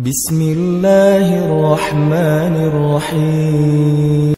Bismillahirrahmanirrahim.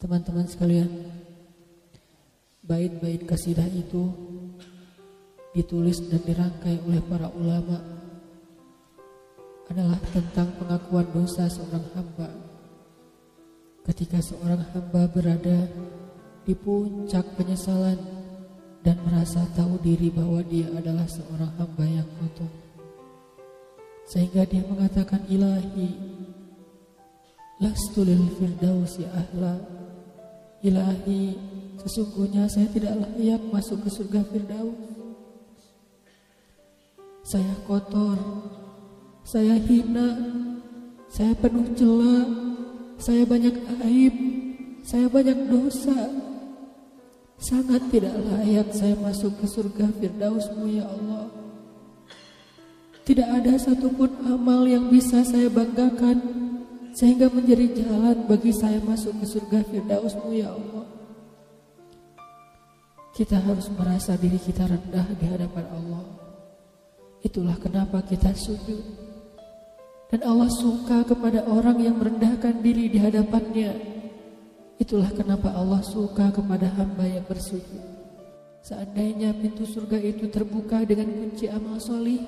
Teman-teman sekalian, bait-bait kasidah itu ditulis dan dirangkai oleh para ulama adalah tentang pengakuan dosa seorang hamba. Ketika seorang hamba berada di puncak penyesalan dan merasa tahu diri bahwa dia adalah seorang hamba yang kotor, sehingga dia mengatakan, Ilahi, lastu lil firdausi ahla. Ilahi, sesungguhnya saya tidak layak masuk ke surga Firdaus. Saya kotor, saya hina, saya penuh cela, saya banyak aib, saya banyak dosa. Sangat tidak layak saya masuk ke surga Firdaus-Mu ya Allah. Tidak ada satupun amal yang bisa saya banggakan sehingga menjadi jalan bagi saya masuk ke surga Firdaus-Mu ya Allah. Kita harus merasa diri kita rendah di hadapan Allah. Itulah kenapa kita sujud. Dan Allah suka kepada orang yang merendahkan diri di hadapannya. Itulah kenapa Allah suka kepada hamba yang bersujud. Seandainya pintu surga itu terbuka dengan kunci amal solih,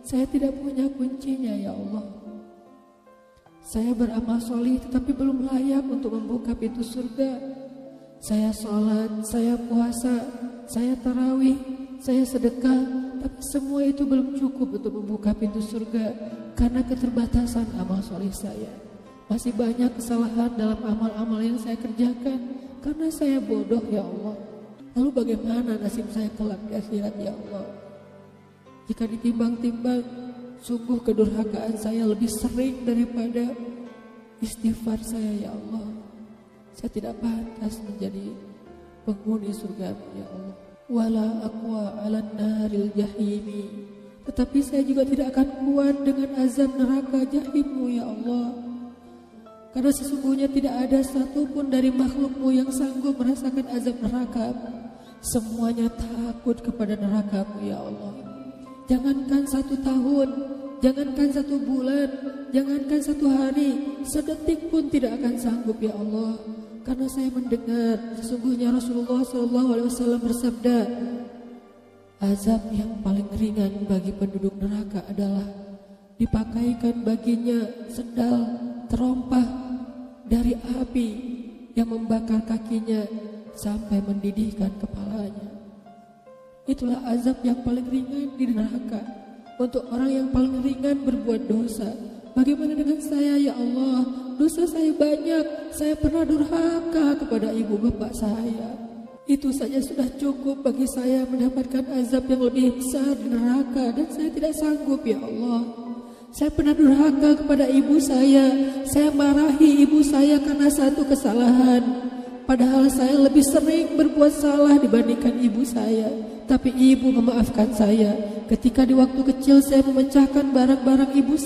saya tidak punya kuncinya ya Allah. Saya beramal solih tetapi belum layak untuk membuka pintu surga. Saya sholat, saya puasa, saya tarawih, saya sedekah, tapi semua itu belum cukup untuk membuka pintu surga karena keterbatasan amal solih saya. Masih banyak kesalahan dalam amal-amal yang saya kerjakan karena saya bodoh ya Allah. Lalu bagaimana nasib saya kelak di akhirat ya Allah? Jika ditimbang-timbang, sungguh kedurhakaan saya lebih sering daripada istighfar saya ya Allah. Saya tidak pantas menjadi penghuni surga ya Allah. Wala aqwa 'alan naril jahimi. Tetapi saya juga tidak akan kuat dengan azab neraka jahim-Mu ya Allah. Karena sesungguhnya tidak ada satupun dari makhluk-Mu yang sanggup merasakan azab neraka. Semuanya takut kepada neraka-Mu ya Allah. Jangankan 1 tahun, jangankan 1 bulan, jangankan 1 hari, sedetik pun tidak akan sanggup ya Allah. Karena saya mendengar sesungguhnya Rasulullah SAW bersabda, azab yang paling ringan bagi penduduk neraka adalah dipakaikan baginya sendal terompah dari api yang membakar kakinya sampai mendidihkan kepalanya. Itulah azab yang paling ringan di neraka untuk orang yang paling ringan berbuat dosa. Bagaimana dengan saya ya Allah? Dosa saya banyak. Saya pernah durhaka kepada ibu bapak saya. Itu saja sudah cukup bagi saya mendapatkan azab yang lebih besar di neraka, dan saya tidak sanggup ya Allah. Saya pernah durhaka kepada ibu saya. Saya marahi ibu saya karena satu kesalahan. Padahal saya lebih sering berbuat salah dibandingkan ibu saya. Tapi ibu memaafkan saya. Ketika di waktu kecil saya memecahkan barang-barang ibu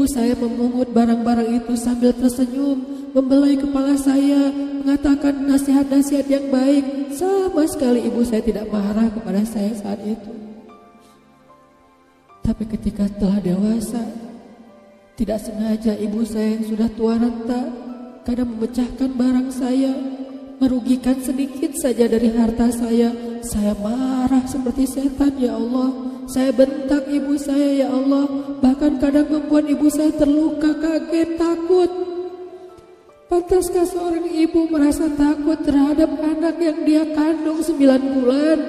saya memungut barang-barang itu sambil tersenyum, membelai kepala saya, mengatakan nasihat-nasihat yang baik. Sama sekali ibu saya tidak marah kepada saya saat itu. Tapi ketika telah dewasa, tidak sengaja ibu saya yang sudah tua renta kadang memecahkan barang saya, merugikan sedikit saja dari harta saya marah seperti setan ya Allah. Saya bentak ibu saya ya Allah. Bahkan kadang membuat ibu saya terluka, kaget, takut. Pantaskah seorang ibu merasa takut terhadap anak yang dia kandung 9 bulan,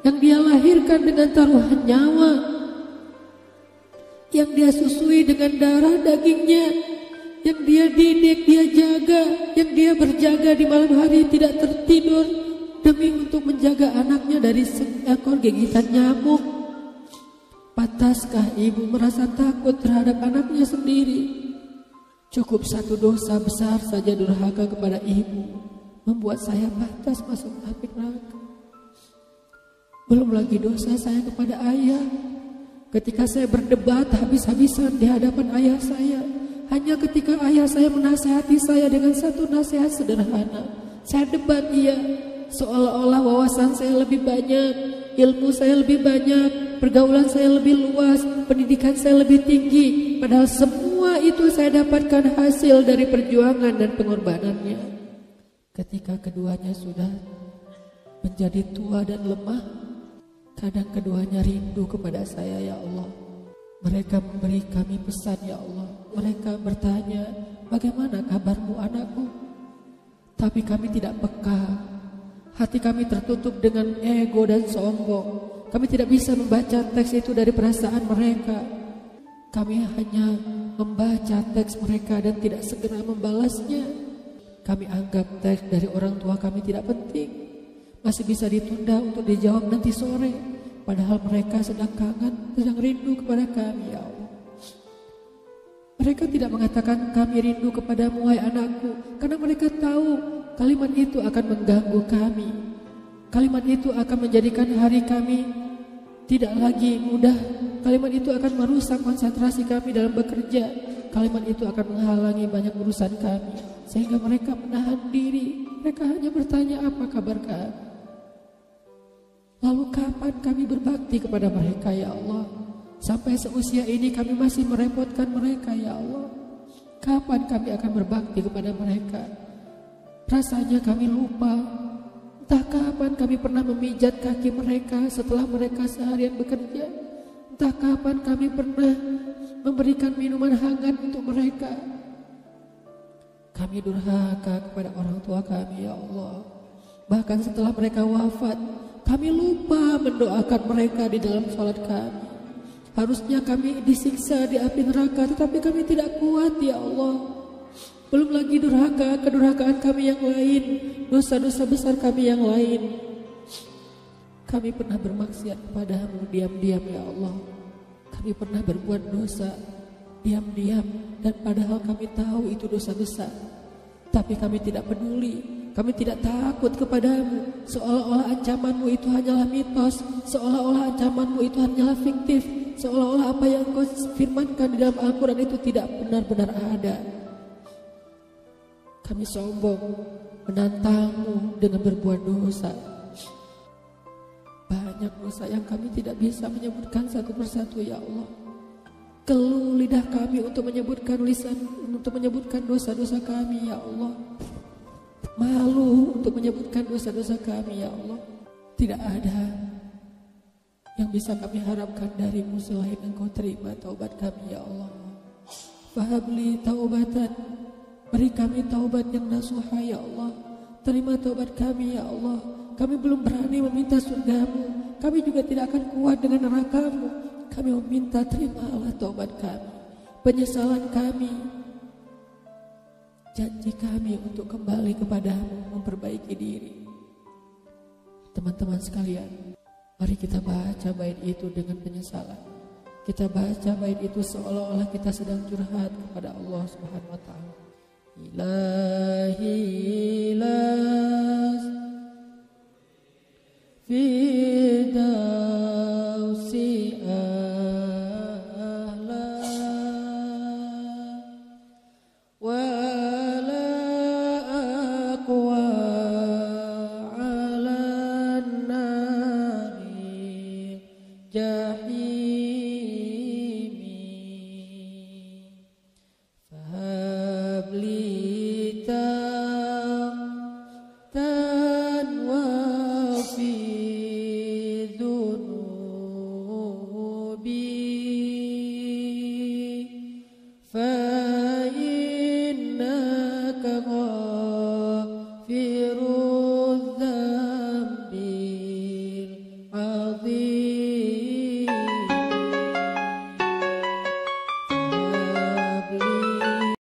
yang dia lahirkan dengan taruhan nyawa, yang dia susui dengan darah dagingnya, yang dia didik, dia jaga, yang dia berjaga di malam hari tidak tertidur demi untuk menjaga anaknya dari seekor gigitan nyamuk? Pantaskah ibu merasa takut terhadap anaknya sendiri? Cukup satu dosa besar saja durhaka kepada ibu membuat saya pantas masuk api neraka. Belum lagi dosa saya kepada ayah. Ketika saya berdebat habis-habisan di hadapan ayah saya, hanya ketika ayah saya menasihati saya dengan satu nasihat sederhana, saya debat dia, seolah-olah wawasan saya lebih banyak, ilmu saya lebih banyak, pergaulan saya lebih luas, pendidikan saya lebih tinggi. Padahal semua itu saya dapatkan hasil dari perjuangan dan pengorbanannya. Ketika keduanya sudah menjadi tua dan lemah, kadang keduanya rindu kepada saya ya Allah. Mereka memberi kami pesan ya Allah. Mereka bertanya, bagaimana kabarmu anakku? Tapi kami tidak peka. Hati kami tertutup dengan ego dan sombong. Kami tidak bisa membaca teks itu dari perasaan mereka. Kami hanya membaca teks mereka dan tidak segera membalasnya. Kami anggap teks dari orang tua kami tidak penting, masih bisa ditunda untuk dijawab nanti sore. Padahal mereka sedang kangen, sedang rindu kepada kami ya Allah. Mereka tidak mengatakan kami rindu kepadamu wahai anakku, karena mereka tahu kalimat itu akan mengganggu kami. Kalimat itu akan menjadikan hari kami tidak lagi mudah. Kalimat itu akan merusak konsentrasi kami dalam bekerja. Kalimat itu akan menghalangi banyak urusan kami, sehingga mereka menahan diri. Mereka hanya bertanya apa kabar kami. Lalu kapan kami berbakti kepada mereka ya Allah? Sampai seusia ini kami masih merepotkan mereka ya Allah. Kapan kami akan berbakti kepada mereka? Rasanya kami lupa. Entah kapan kami pernah memijat kaki mereka setelah mereka seharian bekerja. Entah kapan kami pernah memberikan minuman hangat untuk mereka. Kami durhaka kepada orang tua kami ya Allah. Bahkan setelah mereka wafat, kami lupa mendoakan mereka di dalam sholat kami. Harusnya kami disiksa di api neraka, tetapi kami tidak kuat ya Allah. Belum lagi durhaka, kedurhakaan kami yang lain, dosa-dosa besar kami yang lain. Kami pernah bermaksiat kepadamu diam-diam ya Allah. Kami pernah berbuat dosa diam-diam, dan padahal kami tahu itu dosa besar. Tapi kami tidak peduli, kami tidak takut kepadamu. Seolah-olah ancamanmu itu hanyalah mitos, seolah-olah ancamanmu itu hanyalah fiktif, seolah-olah apa yang kau firmankan di dalam Al-Quran itu tidak benar-benar ada. Kami sombong menantangmu dengan berbuat dosa. Banyak dosa yang kami tidak bisa menyebutkan satu persatu ya Allah. Keluh lidah kami untuk menyebutkan dosa-dosa kami ya Allah. Malu untuk menyebutkan dosa-dosa kami ya Allah. Tidak ada yang bisa kami harapkan darimu selain Engkau terima taubat kami ya Allah. Fahabli taubatan, beri kami taubat yang nasuha ya Allah. Terima taubat kami ya Allah. Kami belum berani meminta surgamu, kami juga tidak akan kuat dengan nerakamu. Kami meminta terimalah taubat kami, penyesalan kami, janji kami untuk kembali kepadamu, memperbaiki diri. Teman-teman sekalian, mari kita baca bait itu dengan penyesalan. Kita baca bait itu seolah-olah kita sedang curhat kepada Allah Subhanahu wa taala. Ilahi las fidausi ahla wa la aqwa ala nari jahimi fahabli الرحيم